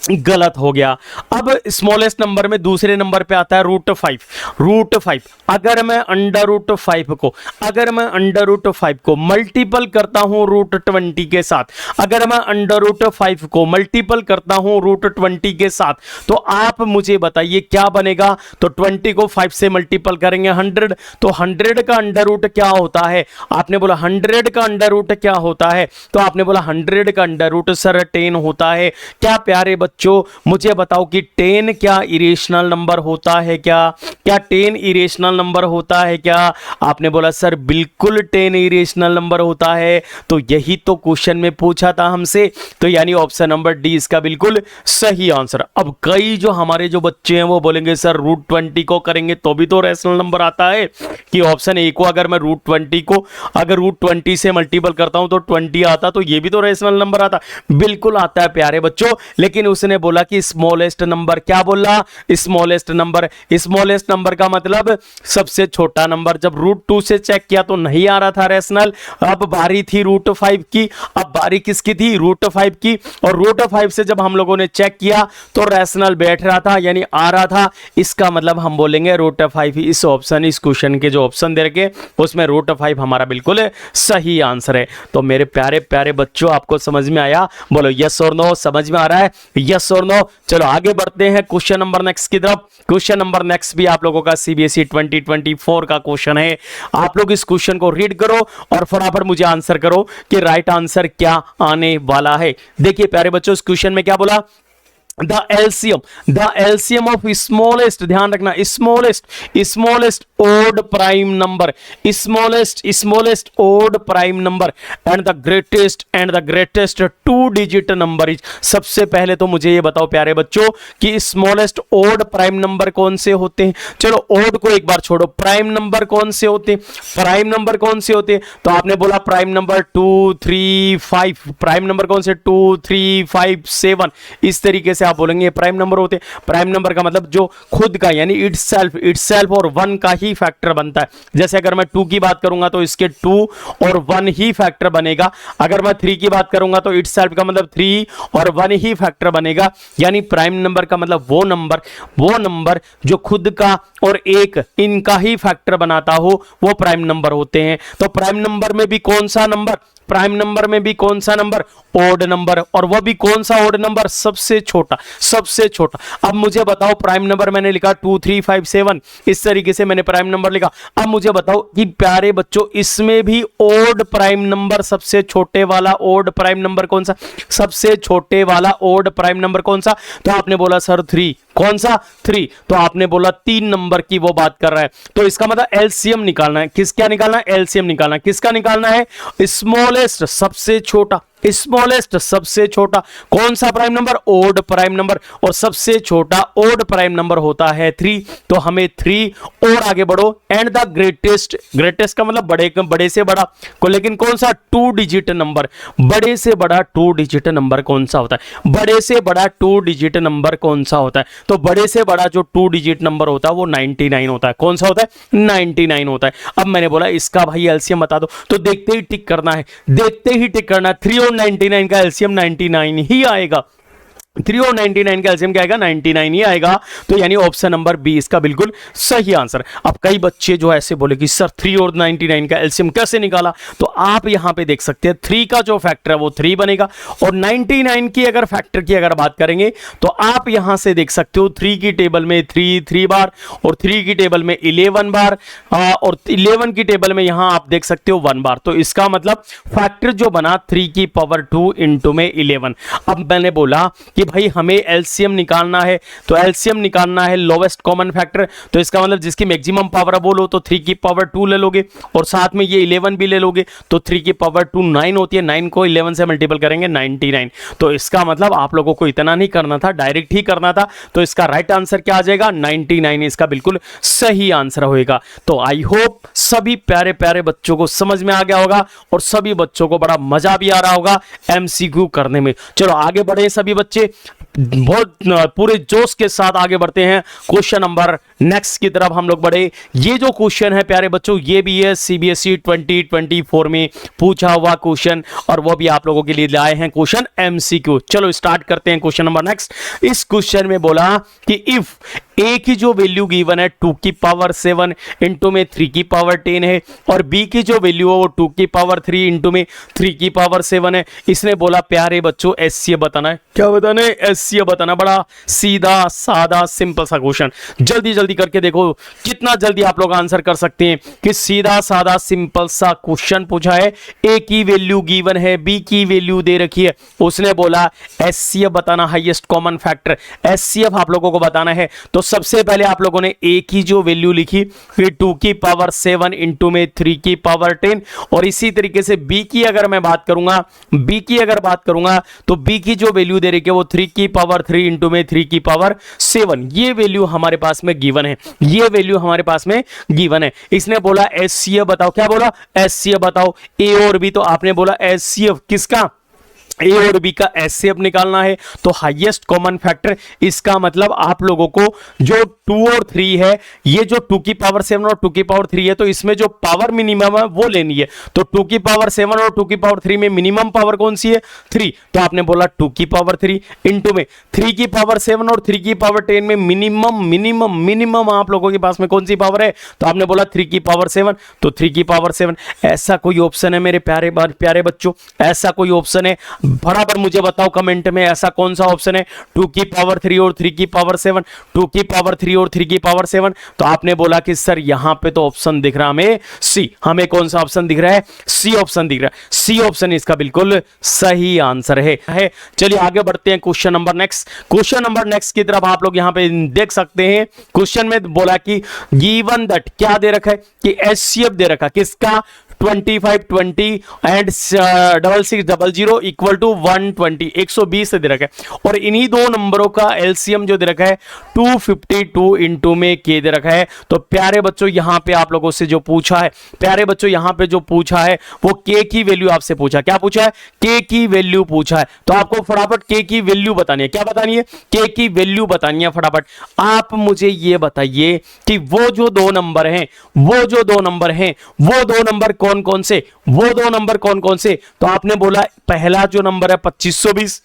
Speaker 1: गलत हो गया। अब स्मॉलेस्ट नंबर में दूसरे नंबर पे आता है √5। √5 अगर मैं √5 को, अगर मैं √5 को मल्टीपल करता हूं √20 के साथ, अगर मैं √5 को मल्टीपल करता हूं √20 के साथ, तो आप मुझे बताइए क्या बनेगा। तो 20 को 5 से मल्टीपल करेंगे 100, तो 100 का अंडर रूट क्या होता है? आपने बोला 100 का अंडर रूट क्या होता है? तो आपने बोला 100 का अंडर रूट सर 10 होता है। क्या प्यारे बच्चों मुझे बताओ कि 10 क्या इरेशनल नंबर होता है? क्या क्या 10 इरेशनल नंबर होता है क्या? आपने बोला सर बिल्कुल 10 इरेशनल नंबर होता है। तो यही तो क्वेश्चन में पूछा था हमसे, तो यानी ऑप्शन नंबर डी इसका बिल्कुल सही आंसर। अब कई जो हमारे जो बच्चे हैं वो बोलेंगे सर √20 को करेंगे तो भी तो रेशनल नंबर आता है, कि ऑप्शन ए को अगर मैं √20 को अगर √20 से मल्टीपल करता हूं तो 20 आता, तो ये भी तो रेशनल नंबर आता। बिल्कुल आता है प्यारे बच्चों, लेकिन उसने बोला कि स्मॉलेस्ट नंबर, क्या बोला? Smallest number. स्मॉलेस्ट नंबर का मतलब सबसे छोटा नंबर। जब √2 से चेक किया तो नहीं आ रहा था रेशनल, अब बारी थी √5 की। अब बारी किसकी थी? √5 की। और √5 से जब हम लोगों ने चेक किया तो रेशनल बैठ रहा था, यानी आ रहा था। इसका मतलब हम बोलेंगे √5 इस ऑप्शन, इस क्वेश्चन के जो ऑप्शन दे रखे उसमें √5 हमारा बिल्कुल सही आंसर है। तो मेरे प्यारे प्यारे बच्चों, आपको समझ में आया? बोलो यस और नो, समझ में आ रहा है? यस और नो? चलो आगे बढ़ते हैं क्वेश्चन नंबर नेक्स्ट की तरफ। क्वेश्चन नंबर नेक्स्ट भी आप लोगों का सीबीएसई 2024 का क्वेश्चन है। आप लोग इस क्वेश्चन को रीड करो और फटाफट मुझे आंसर करो कि राइट आंसर क्या आने वाला है। देखिए प्यारे बच्चों, इस क्वेश्चन में क्या बोला, द एलसीएम ऑफ स्मॉलेस्ट, ध्यान रखना, smallest odd prime number, smallest odd prime number and the greatest 2 digit number is. सबसे पहले तो मुझे ये बताओ प्यारे बच्चों कि स्मॉलेस्ट ओड प्राइम नंबर कौन से होते हैं। चलो ओड को एक बार छोड़ो, प्राइम नंबर कौन से होते हैं, प्राइम नंबर कौन से होते हैं? तो आपने बोला प्राइम नंबर 2, 3, 5, प्राइम नंबर कौन से 2, 3, 5, 7, इस तरीके से आप बोलेंगे प्राइम नंबर होते हैं। प्राइम नंबर का मतलब जो खुद का यानी इटसेल्फ और 1 का ही फैक्टर बनता है। जैसे अगर मैं 2 की बात करूंगा तो इसके 2 और 1 ही फैक्टर बनेगा। अगर मैं 3 की बात करूंगा तो इटसेल्फ का मतलब 3 और 1 ही फैक्टर बनेगा। यानी प्राइम नंबर का मतलब वो नंबर जो खुद का और एक इनका ही फैक्टर बनाता हो, वो प्राइम नंबर होते हैं। तो प्राइम नंबर में भी कौन सा नंबर, प्राइम नंबर में भी कौन सा नंबर, ओड नंबर, और वह भी कौन सा ओड नंबर, सबसे छोटा। अब मुझे बताओ प्राइम नंबर मैंने लिखा 2, 3, 5, 7, इस तरीके से मैंने प्राइम नंबर लिखा। अब मुझे बताओ कि प्यारे बच्चों इसमें भी ओड प्राइम नंबर, सबसे छोटे वाला ओड प्राइम नंबर कौन सा, सबसे छोटे वाला ओड प्राइम नंबर कौन सा? तो आपने बोला सर 3, कौन सा 3? तो आपने बोला 3 नंबर की वो बात कर रहा है। तो इसका मतलब एलसीएम निकालना है। किसका निकालना है? एलसीएम निकालना है। किसका निकालना है? स्मॉलेस्ट, सबसे छोटा, स्मॉलेस्ट सबसे छोटा कौन सा prime number, odd prime number, और सबसे छोटा ओड प्राइम नंबर होता है 3। तो हमें 3 और आगे बढ़ो, एंड द ग्रेटेस्ट का मतलब बड़े से बड़ा को, लेकिन कौन सा 2 डिजिट नंबर, बड़े से बड़ा 2 डिजिट नंबर कौन सा होता है, बड़े से बड़ा 2 डिजिट नंबर कौन सा होता है? तो बड़े से बड़ा जो 2 डिजिट नंबर होता है वो 99 होता है। कौन सा होता है? 99 होता है। अब मैंने बोला इसका भाई एलसीएम बता दो, तो देखते ही टिक करना है, 3 और 99 का एलसीएम 99 ही आएगा। 3 और 99 का एलसीएम क्या आएगा? 99 ही आएगा। तो यानी ऑप्शन नंबर बी इसका बिल्कुल सही आंसर। अब कई बच्चे जो ऐसे बोले कि सर 3 और 99 का एलसीएम कैसे निकाला? तो आप यहां पे देख सकते हैं 3 का जो फैक्टर है वो 3 बनेगा, और 99 की अगर फैक्टर की अगर बात करेंगे तो आप यहां से देख सकते हो 3 की टेबल में 3 बार, और 3 की टेबल में 11 बार, और 11 की टेबल में यहां आप देख सकते हो 1 बार। तो इसका मतलब फैक्टर जो बना 3 की पावर 2 इंटू में 11। अब मैंने बोला कि भाई हमें एलसीएम निकालना है, तो एलसीएम निकालना है लोवेस्ट कॉमन फैक्टर। तो इसका मतलब जिसकी मैक्सिमम पावर अब बोलो तो 3 की पावर 2 ले लोगे, और साथ में ये 11 भी ले लोगे, तो 3 की पावर 2 9 होती है, 9 को 11 से मल्टीपल करेंगे 99। तो इसका मतलब आप लोगों को इतना नहीं करना था, डायरेक्ट ही करना था। तो इसका राइट आंसर क्या आ जाएगा? 99 इसका बिल्कुल सही आंसर होएगा। तो आई होप सभी प्यारे प्यारे बच्चों को समझ में आ गया होगा, और सभी बच्चों को बड़ा मजा भी आ रहा होगा एमसीक्यू करने में। चलो आगे बढ़े सभी बच्चे, बहुत पूरे जोश के साथ आगे बढ़ते हैं क्वेश्चन नंबर नेक्स्ट की तरफ हम लोग बढ़े। ये जो क्वेश्चन है प्यारे बच्चों ये भी है सीबीएसई 2024 में पूछा हुआ क्वेश्चन, और वो भी आप लोगों के लिए लाए हैं क्वेश्चन एमसीक्यू। चलो स्टार्ट करते हैं क्वेश्चन नंबर नेक्स्ट। इस क्वेश्चन में बोला कि इफ ए की जो वैल्यू गिवन है 2 की पावर 7 इंटू में 3 की पावर 10 है, और बी की जो वैल्यू है वो 2 की पावर 3 इंटू में 3 की पावर 7 है। इसने बोला प्यारे बच्चों एचसीएफ बताना है। क्या बताना है? एचसीएफ बताना। बड़ा सीधा सादा सिंपल सा क्वेश्चन, जल्दी जल्दी करके देखो कितना जल्दी आप लोग आंसर कर सकते हैं कि सीधा सादा सिंपल सा क्वेश्चन पूछा है। ए की वैल्यू गिवन है, बी की वैल्यू दे रखी है, उसने बोला एचसीएफ बताना, हाईएस्ट कॉमन फैक्टर एचसीएफ आप लोगों को बताना है। तो सबसे पहले आप लोगों ने ए की जो वैल्यू लिखी, फिर 2 की पावर 7 इंटू में 3 की पावर 10, और इसी तरीके से बी की अगर मैं बात करूंगा, तो बी की जो वैल्यू दे रही है वो 3 की पावर 3 इंटू में 3 की पावर 7। ये वैल्यू हमारे पास में गिवन है, इसने बोला एचसीएफ बताओ। क्या बोला? एचसीएफ बताओ। ए और बी, तो आपने बोला एचसीएफ किसका? ए और बी का एचसीएफ निकालना है। तो हाईएस्ट कॉमन फैक्टर, इसका मतलब आप लोगों को जो 2 और 3 है, ये जो 2 की पावर 7 और 2 की पावर 3 है, तो इसमें जो पावर मिनिमम है वो लेनी है। तो 2 की पावर 7 और 2 की पावर 3 में मिनिमम पावर कौन सी है? 3। तो आपने बोला 2 की पावर 3 इंटू में 3 की पावर 7 और 3 की पावर 10 में मिनिमम आप लोगों के पास में कौन सी पावर है? तो आपने बोला 3 की पावर 7, तो 3 की पावर 7। ऐसा कोई ऑप्शन है मेरे प्यारे बच्चों? ऐसा कोई ऑप्शन है? बराबर मुझे बताओ कमेंट में ऐसा कौन सा ऑप्शन है, 2 की पावर 3 और 3 की पावर 7, 2 की पावर 3 और 3 की पावर 7। तो आपने बोला कि सर यहां पे तो ऑप्शन दिख रहा हमें सी, हमें कौन सा ऑप्शन दिख रहा है, सी ऑप्शन दिख रहा है, सी ऑप्शन इसका बिल्कुल सही आंसर है। चलिए आगे बढ़ते हैं question number next. Question number next की तरफ आप लोग यहां पे देख सकते हैं। क्वेश्चन में बोला कि गिवन दैट, क्या दे रखा है कि एचसीएफ दे रखा, किसका, 2520 एंड 6600 इक्वल टू 120, 120 से दे रखा है। और इन्हीं दो नंबरों का एलसीएम जो दे रखा है 252 इंटू में के दे रखा है। तो प्यारे बच्चों यहां पे आप लोगों से जो पूछा है, प्यारे बच्चों यहां पे जो पूछा है वो के की वैल्यू आपसे पूछा, क्या पूछा है, के की वैल्यू पूछा है। तो आपको फटाफट के की वैल्यू बतानी है, क्या बतानी है, के की वैल्यू बतानी है। फटाफट आप मुझे ये बताइए कि वो जो दो नंबर हैं, वो जो दो नंबर हैं, वो दो नंबर कौन कौन से, वो दो नंबर कौन कौन से। तो आपने बोला पहला जो नंबर है 2520,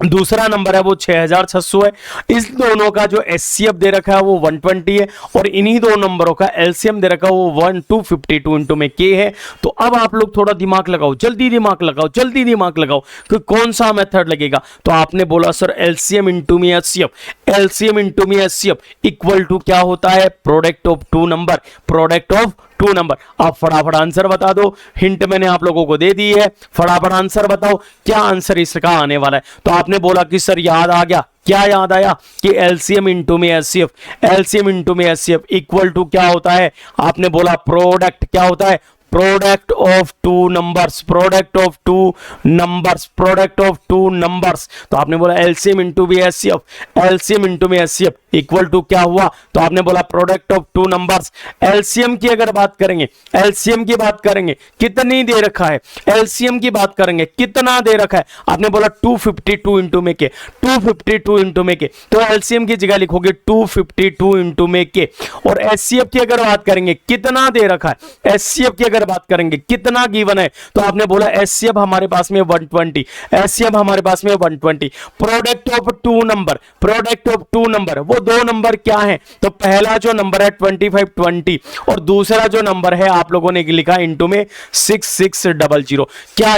Speaker 1: दूसरा नंबर है वो 6600 है। इस दोनों का जो एचसीएफ दे रखा है वो 120 है और इन्हीं दो नंबरों का एलसीएम दे रखा है वो 1252 इंटू में के है। तो अब आप लोग थोड़ा दिमाग लगाओ, जल्दी दिमाग लगाओ, जल्दी दिमाग लगाओ कि कौन सा मेथड लगेगा। तो आपने बोला सर एलसीएम इंटू में एचसीएफ, एलसीएम इंटू में एचसीएफ इक्वल टू क्या होता है, product of two number, product of two number. आप फटाफट आंसर बता दो, हिंट मैंने आप लोगों को दे दी है, फटाफट आंसर बताओ क्या आंसर इसका आने वाला है। तो आपने बोला कि सर याद आ गया, क्या याद आया कि एलसीएम इंटू में एचसीएफ, एलसीएम इंटू में एचसीएफ इक्वल टू क्या होता है, आपने बोला प्रोडक्ट, क्या होता है, product of two numbers, product of two numbers, product of two numbers. तो आपने बोला एलसीएम इंटू में एचसीएफ, एलसीएम इंटू में एचसीएफ इक्वल टू क्या हुआ, तो आपने बोला product of two numbers. LCM की अगर बात करेंगे, एलसीएम की बात करेंगे कितनी दे रखा है, एलसीएम की बात करेंगे कितना दे रखा है, आपने बोला 252 इंटू में के, 252 इंटू में के। तो एलसीएम की जगह लिखोगे 252 इंटू में के। और एचसीएफ की अगर बात करेंगे कितना दे रखा है, एचसीएफ की अगर बात करेंगे कितना गिवन है, तो आपने बोला एचसीएफ हमारे पास में 120, एचसीएफ हमारे पास में 120। Product of two number, product of two number, वो दो नंबर क्या है, तो पहला जो नंबर है 2520 और दूसरा जो नंबर है आप लोगों ने लिखा इंटू में 6600। क्या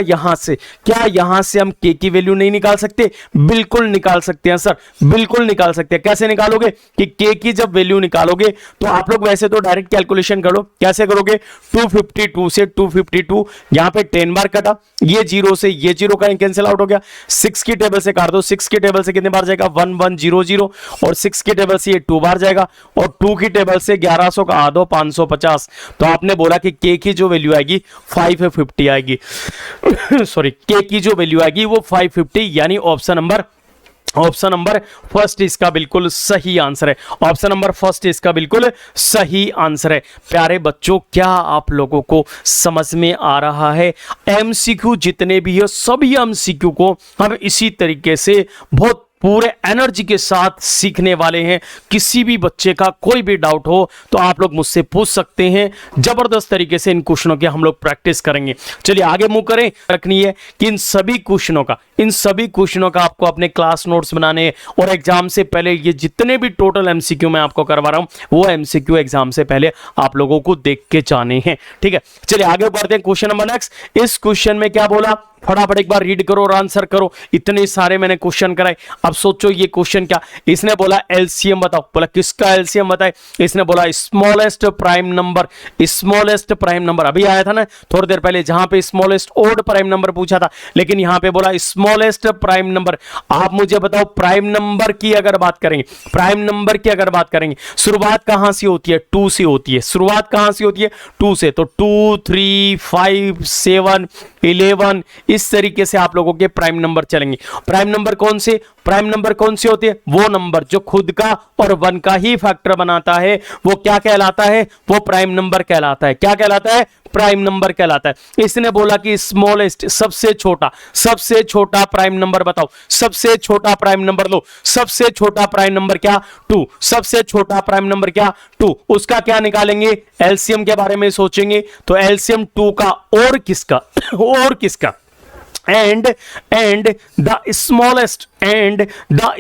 Speaker 1: यहां से हम के की वैल्यू नहीं निकाल सकते, बिल्कुल निकाल सकते हैं सर, बिल्कुल निकाल सकते हैं। कैसे निकालोगे कि के की जब वैल्यू निकालोगे तो आप लोग वैसे तो डायरेक्ट कैलकुलेशन करो, कैसे करोगे, 252 से 252 यहां पे 10 बार कटा, ये जीरो से ये जीरो का कैंसिल आउट हो गया, 6 की टेबल से काट दो, 6 की टेबल से कितने बार जाएगा 1100 और 6 की टेबल से ये 2 बार जाएगा और 2 की टेबल से 1100 का आधो 550। तो आपने बोला कि के की जो वैल्यू आएगी 550 आएगी सॉरी, के की जो वैल्यू आएगी वो 550, यानी ऑप्शन नंबर फर्स्ट इसका बिल्कुल सही आंसर है। ऑप्शन नंबर फर्स्ट इसका बिल्कुल सही आंसर है। प्यारे बच्चों क्या आप लोगों को समझ में आ रहा है, एमसीक्यू जितने भी है सभी एमसीक्यू को हम इसी तरीके से बहुत पूरे एनर्जी के साथ सीखने वाले हैं। किसी भी बच्चे का कोई भी डाउट हो तो आप लोग मुझसे पूछ सकते हैं, जबरदस्त तरीके से इन क्वेश्चनों की हम लोग प्रैक्टिस करेंगे। चलिए आगे मूव करें। रखनी है कि इन सभी क्वेश्चनों का आपको अपने क्लास नोट्स बनाने और एग्जाम से पहले ये जितने भी टोटल एमसीक्यू मैं आपको करवा रहा हूं वो एमसीक्यू एग्जाम से पहले आप लोगों को देख के जाने हैं, ठीक है। चलिए आगे बढ़ते हैं। Question number next. इस क्वेश्चन में क्या बोला, फटाफट एक बार रीड करो और आंसर करो। इतने सारे मैंने क्वेश्चन कराए, अब सोचो ये क्वेश्चन क्या, इसने बोला एलसीएम बताओ, बोला किसका एलसीएम बताए, इसने बोला smallest prime number, smallest prime number अभी आया था ना थोड़ी देर पहले जहां पे स्मॉलेस्ट ओड प्राइम नंबर पूछा था, लेकिन यहां पे बोला स्मॉलेस्ट प्राइम नंबर। आप मुझे बताओ प्राइम नंबर की अगर बात करेंगे, प्राइम नंबर की अगर बात करेंगे शुरुआत कहां से होती है, 2 से होती है। शुरुआत कहां से होती है, 2 से। तो 2 3 5 7 11 इस तरीके से आप लोगों के प्राइम नंबर चलेंगे। प्राइम नंबर कौन से, प्राइम नंबर कौन से होते हैं, वो नंबर जो खुद का और 1 का ही फैक्टर बनाता है वो क्या कहलाता है, वो प्राइम नंबर कहलाता है। क्या कहलाता है, प्राइम नंबर कहलाता है। इसने बोला कि स्मॉलेस्ट सबसे छोटा प्राइम नंबर बताओ, सबसे छोटा प्राइम नंबर लो। सबसे छोटा प्राइम नंबर क्या, 2। सबसे छोटा प्राइम नंबर क्या, 2। उसका क्या निकालेंगे, एलसीएम के बारे में सोचेंगे। तो एलसीएम 2 का और किसका और किसका, एंड द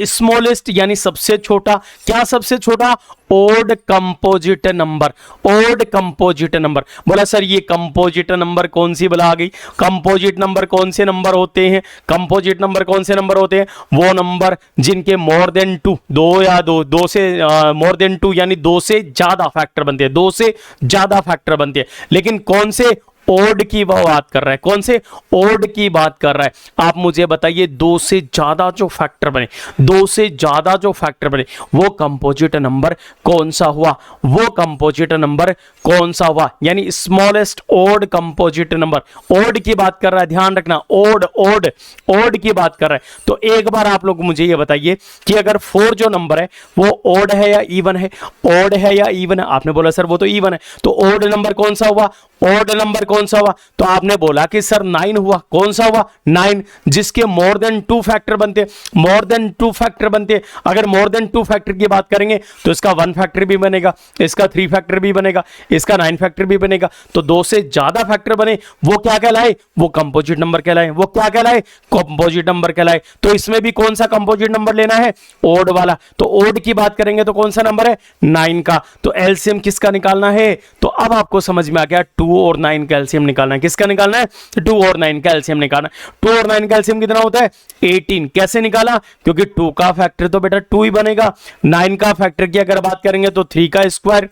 Speaker 1: स्मॉलेस्ट, यानी सबसे छोटा, क्या सबसे छोटा, odd composite number, odd composite number. बोला सर ये कंपोजिट नंबर कौन सी बला आ गई, कंपोजिट नंबर कौन से नंबर होते हैं, कंपोजिट नंबर कौन से नंबर होते हैं, वो नंबर जिनके मोर देन टू, दो से मोर देन टू यानी दो से ज्यादा फैक्टर बनते हैं, दो से ज्यादा फैक्टर बनते हैं। लेकिन कौन से ओड की वो बात कर रहा है, कौन से ओड की बात कर रहा है, आप मुझे बताइए। दो से ज्यादा जो फैक्टर बने, दो से ज्यादा जो फैक्टर बने, वो कंपोजिट नंबर कौन सा हुआ, वो कंपोजिट नंबर कौन सा हुआ, यानी smallest odd composite number. Odd की बात कर रहा है, ध्यान रखना, ओड ओड ओड की बात कर रहा है। तो एक बार आप लोग मुझे ये बताइए कि अगर 4 जो नंबर है वो ओड है या इवन है, ओड है या इवन है। आपने बोला सर वो तो इवन है, तो ओड नंबर कौन सा हुआ, ओड नंबर कौन सा हुआ, तो आपने बोला कि सर 9 हुआ। कौन सा हुआ, 9, जिसके मोर देन 2 फैक्टर बनते, मोर देन 2 फैक्टर बनते। अगर मोर देन 2 फैक्टर की बात करेंगे तो इसका 1 फैक्टर भी बनेगा, इसका 3 फैक्टर भी बनेगा, इसका 9 फैक्टर भी बनेगा। तो दो से ज्यादा फैक्टर बने वो क्या कहलाए, वो कंपोजिट नंबर कहलाए, वो क्या कहलाए, कंपोजिट नंबर कहलाए। तो इसमें भी कौन सा कंपोजिट नंबर लेना है, ओड वाला। तो ओड की बात करेंगे तो कौन सा नंबर है, 9 का। तो एलसीएम किसका निकालना है, तो अब आपको समझ में आ गया 2 और 9 का एलसीएम निकालना है। किसका निकालना है, 2 और 9 का एलसीएम निकालना है। 2 और 9 का एलसीएम कितना होता है, 18। कैसे निकाला, क्योंकि 2 का फैक्टर तो बेटा 2 ही बनेगा, 9 का फैक्टर की अगर बात करेंगे तो 3 का स्क्वायर,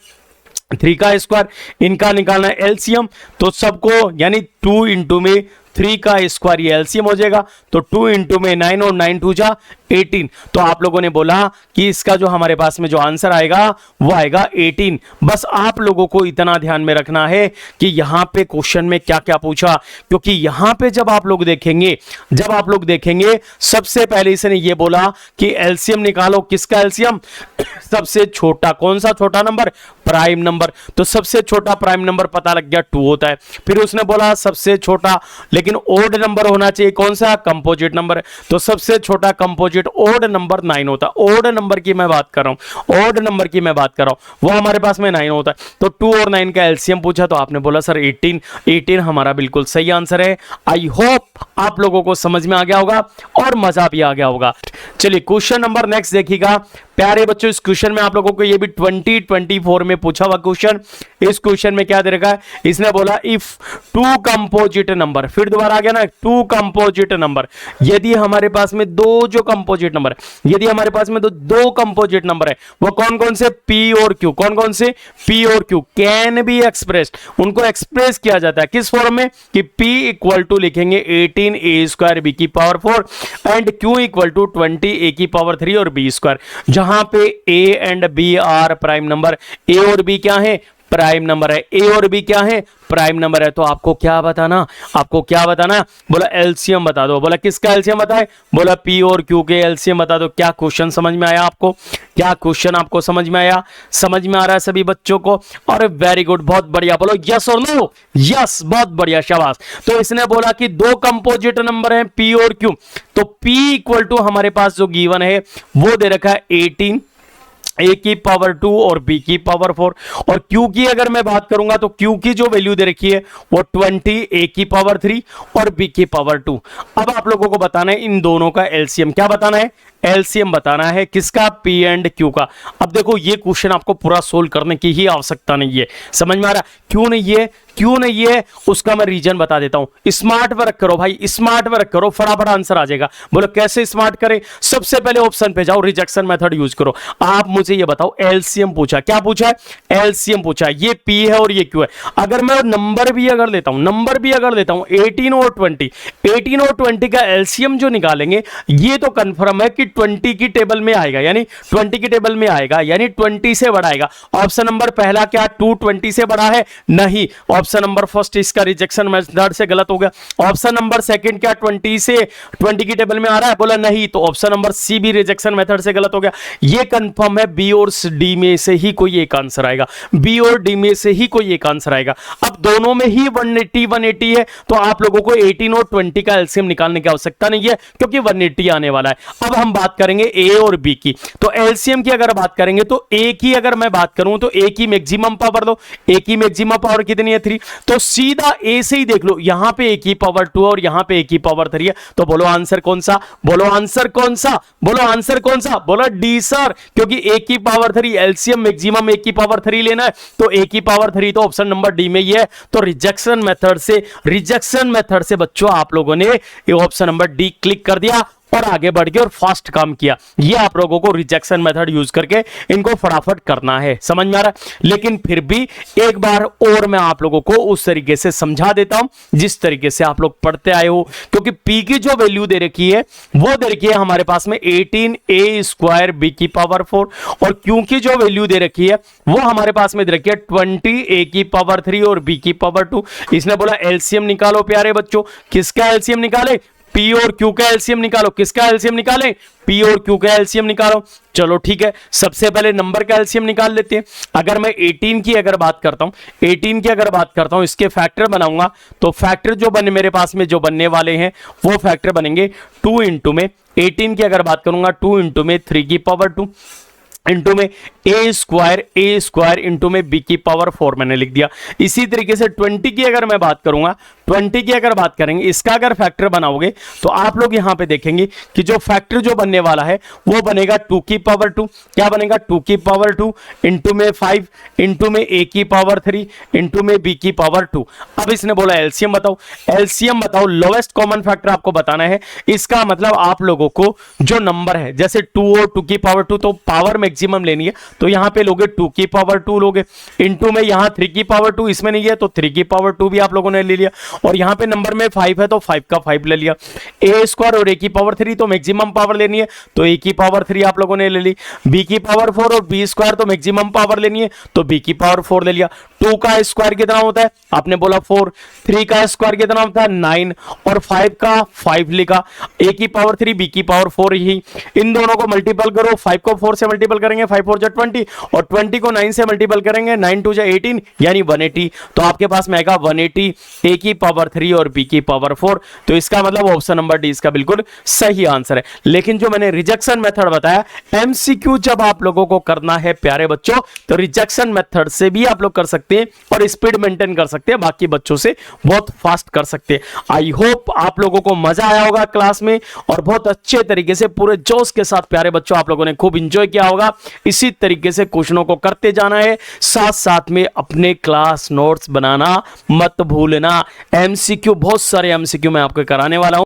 Speaker 1: 3 का स्क्वायर, इनका निकालना है एलसीएम। तो सबको यानी 2 इंटू में 3 का स्क्वायर ये एलसीएम हो जाएगा। तो 2 इंटू में 9 और 9 2 जा 18। तो आप लोगों ने बोला कि इसका जो हमारे पास में जो आंसर आएगा वो आएगा 18। बस आप लोगों को इतना ध्यान में रखना है कि यहां पे क्वेश्चन में क्या क्या पूछा, क्योंकि यहां पे जब आप लोग देखेंगे सबसे पहले इसने ये बोला कि एलसीएम निकालो। किसका एलसीएम, सबसे छोटा। कौन सा छोटा नंबर, प्राइम नंबर। तो सबसे छोटा प्राइम नंबर पता लग गया 2 होता है। फिर उसने बोला सबसे छोटा लेकिन ओड नंबर होना चाहिए, कौन सा, कंपोजिट नंबर। तो सबसे छोटा कंपोजिट ओड नंबर 9 होता है। ओड नंबर की मैं बात कर रहा हूं, ओड नंबर की मैं बात कर रहा हूं, वो हमारे पास में 9 होता है। तो 2 और 9 का एलसीएम पूछा तो आपने बोला सर 18। 18 हमारा बिल्कुल सही आंसर है। आई होप आप लोगों को समझ में आ गया होगा और मजा भी आ गया होगा। चलिए क्वेश्चन नंबर नेक्स्ट देखिएगा प्यारे बच्चों। इस क्वेश्चन में आप लोगों को ये भी 2024 में पूछा हुआ क्वेश्चन। इस क्वेश्चन में क्या दे रखा है, इसने बोला इफ 2 कंपोजिट नंबर, फिर दोबारा आ गया ना 2 कंपोजिट नंबर, यदि हमारे पास में 2 जो कंपोजिट नंबर, यदि हमारे पास में दो कंपोजिट नंबर है, वो कौन कौन से, पी और क्यू, कौन कौन से, पी और क्यू, कैन बी एक्सप्रेस्ड, उनको एक्सप्रेस किया जाता है किस फॉर्म में, कि P इक्वल टू लिखेंगे 18a स्क्वायर बी की power 4 and Q equal to 20a की पावर 3 और b स्क्वायर, जहां पे a and b are prime number, a और b क्या है, प्राइम नंबर है, ए और बी क्या है, प्राइम नंबर है। तो आपको क्या बताना, बोला एलसीएम बता दो। बोला किसका एलसीएम बताए, बोला पी और क्यू के एलसीएम बता दो। क्या क्वेश्चन समझ में आया आपको, क्या क्वेश्चन आपको समझ में आया, समझ में आ रहा है सभी बच्चों को, और वेरी गुड, बहुत बढ़िया। बोलो यस और नो, यस, बहुत बढ़िया, शाबाश। तो इसने बोला कि 2 कंपोजिट नंबर हैं पी और क्यू, तो पी इक्वल टू हमारे पास जो गिवन है वो दे रखा है 18 a की पावर 2 और b की पावर 4, और q की अगर मैं बात करूंगा तो q की जो वैल्यू दे रखी है वो 20 a की पावर 3 और b की पावर 2। अब आप लोगों को बताना है इन दोनों का एलसीएम, क्या बताना है, एलसीएम बताना है किसका, P एंड Q का। अब देखो ये क्वेश्चन आपको पूरा सोल्व करने की ही आवश्यकता नहीं है, समझ में आ रहा, क्यों नहीं है उसका मैं रीजन बता देता हूं। स्मार्ट वर्क करो भाई, स्मार्ट वर्क करो, फटाफट आंसर आ जाएगा। बोलो कैसे स्मार्ट करें, सबसे पहले ऑप्शन पे जाओ, रिजेक्शन मेथड यूज करो। आप मुझे ये बताओ एलसीएम पूछा, क्या पूछा है, एलसीएम पूछा, ये P है और ये Q है। अगर मैं नंबर भी अगर लेता हूं 18 और 20 का एलसीएम जो निकालेंगे ये तो कंफर्म है कि 20 की टेबल में आएगा, यानी 20 की टेबल में आएगा, यानी 20 से बड़ा आएगा। ऑप्शन नंबर पहला क्या 2 20 से बड़ा है, नहीं। ऑप्शन नंबर फर्स्ट इसका रिजेक्शन मेथड से गलत हो गया। ऑप्शन नंबर सेकंड क्या 20 की टेबल में आ रहा है, बोला नहीं, तो ऑप्शन नंबर सी भी रिजेक्शन मेथड से गलत हो गया। ये कंफर्म है बी और डी में से ही कोई एक आंसर आएगा, बी और डी में से ही कोई एक आंसर आएगा। अब दोनों में ही 180 है, तो आप लोगों को 18 और 20 का एलसीएम निकालने की आवश्यकता नहीं है क्योंकि 180 आने वाला है। अब हम बात करेंगे ए और बी की, तो एलसीएम की अगर बात करेंगे तो ए की अगर मैं बात करूं तो ए की मैक्सिमम पावर लो, ए की मैक्सिमम पावर कितनी है 3, तो सीधा ए से ही देख लो, यहां पे ए की पावर 2 और यहां पे ए की पावर 3 है, तो बोलो आंसर कौन सा, बोलो आंसर कौन सा, बोलो आंसर कौन सा, बोलो डी सर, क्योंकि ए की पावर 3 एलसीएम मैक्सिमम ए की पावर 3 लेना है, तो ए की पावर 3 तो ऑप्शन नंबर डी में ही है। तो रिजेक्शन मेथड से बच्चों आप लोगों ने ये ऑप्शन नंबर डी क्लिक कर दिया और आगे बढ़ गए और फास्ट काम किया। ये आप लोगों को रिजेक्शन मेथड यूज करके इनको फटाफट करना है, समझ में आ रहा है। लेकिन फिर भी एक बार और मैं आप लोगों को उस तरीके से समझा देता हूं जिस तरीके से आप लोग पढ़ते आए हो, क्योंकि पी की जो वैल्यू दे रखी है वो दे रखी है हमारे पास में 18a स्क्वायर बी की पावर 4, और क्यू की जो वैल्यू दे रखी है वो हमारे पास में दे रखी है 20a की पावर 3 और बी की पावर 2। इसने बोला एलसीएम निकालो प्यारे बच्चों, किसका एलसीएम निकाले, पी और क्यू का एलसीएम निकालो, किसका एलसीएम निकाले, पी और क्यू का एलसीएम निकालो। चलो ठीक है, सबसे पहले नंबर का एलसीएम निकाल लेते हैं। अगर मैं 18 की अगर बात करता हूं, 18 की अगर बात करता हूं, इसके फैक्टर बनाऊंगा तो फैक्टर जो बने मेरे पास में जो बनने वाले हैं वो फैक्टर बनेंगे 2 इंटू में 18 की अगर बात करूंगा 2 इंटू में 3 की पावर 2 इंटू में ए स्क्वायर इंटू में बी की पावर 4 मैंने लिख दिया। इसी तरीके से 20 की अगर मैं बात करूंगा, 20 की अगर बात करेंगे, इसका अगर फैक्टर बनाओगे तो आप लोग यहां पे देखेंगे कि जो फैक्टर जो बनने वाला है वो बनेगा 2 की पावर 2, क्या बनेगा 2 की पावर 2 इंटू में 5 इंटू में ए की पावर 3 इंटू में बी की पावर 2। अब इसने बोला एलसीएम बताओ, एलसीएम बताओ, लोवेस्ट कॉमन फैक्टर आपको बताना है। इसका मतलब आप लोगों को जो नंबर है जैसे 2 और 2 की पावर 2 तो पावर मैक्सिमम लेनी है, तो यहां पे लोगे 2 की पावर 2 लोगे, इंटू में यहां 3 की पावर 2 इसमें नहीं है तो 3 की पावर 2 भी आप लोगों ने ले लिया, और यहां पे नंबर में 5 है तो 5 का 5 ले लिया। ए स्क्वायर और ए की पावर 3 तो मैक्सिमम पावर लेनी है तो ए की पावर 3 आप लोगों ने ले ली, बी की पावर 4 और बी स्क्वायर तो मैक्सिमम पावर लेनी है तो बी की पावर 4 ले लिया। 2 का स्क्वायर कितना होता है आपने बोला 4, 3 का स्क्वायर कितना होता है 9 और 5 का 5 लिखा, ए की पावर 3 बी की पावर 4 ही, इन दोनों को मल्टीपल करो, 5 को 4 से मल्टीपल करेंगे 5 4 20 और 20 को 9 से मल्टीपल करेंगे 9 2 18 यानी 180, तो आपके पास में आएगा 180 ए की पावर 3 और बी की पावर 4। तो इसका मतलब ऑप्शन नंबर डी इसका बिल्कुल सही आंसर है। लेकिन जो मैंने रिजेक्शन मेथड बताया, एमसीक्यू जब आप लोगों को करना है प्यारे बच्चों तो रिजेक्शन मेथड से भी आप लोग कर सकते हैं और स्पीड मेंटेन कर सकते हैं, बाकी बच्चों से बहुत फास्ट कर सकते हैं। आई होप आप लोगों को मजा आया होगा क्लास में और बहुत अच्छे तरीके से पूरे जोश के साथ प्यारे बच्चों आप लोगों ने खूब इंजॉय किया होगा। इसी तरीके से क्वेश्चनों को करते जाना है, साथ साथ में अपने क्लास नोट्स बनाना मत भूलना। एमसीक्यू बहुत सारे एमसीक्यू मैं आपको कराने वाला हूं।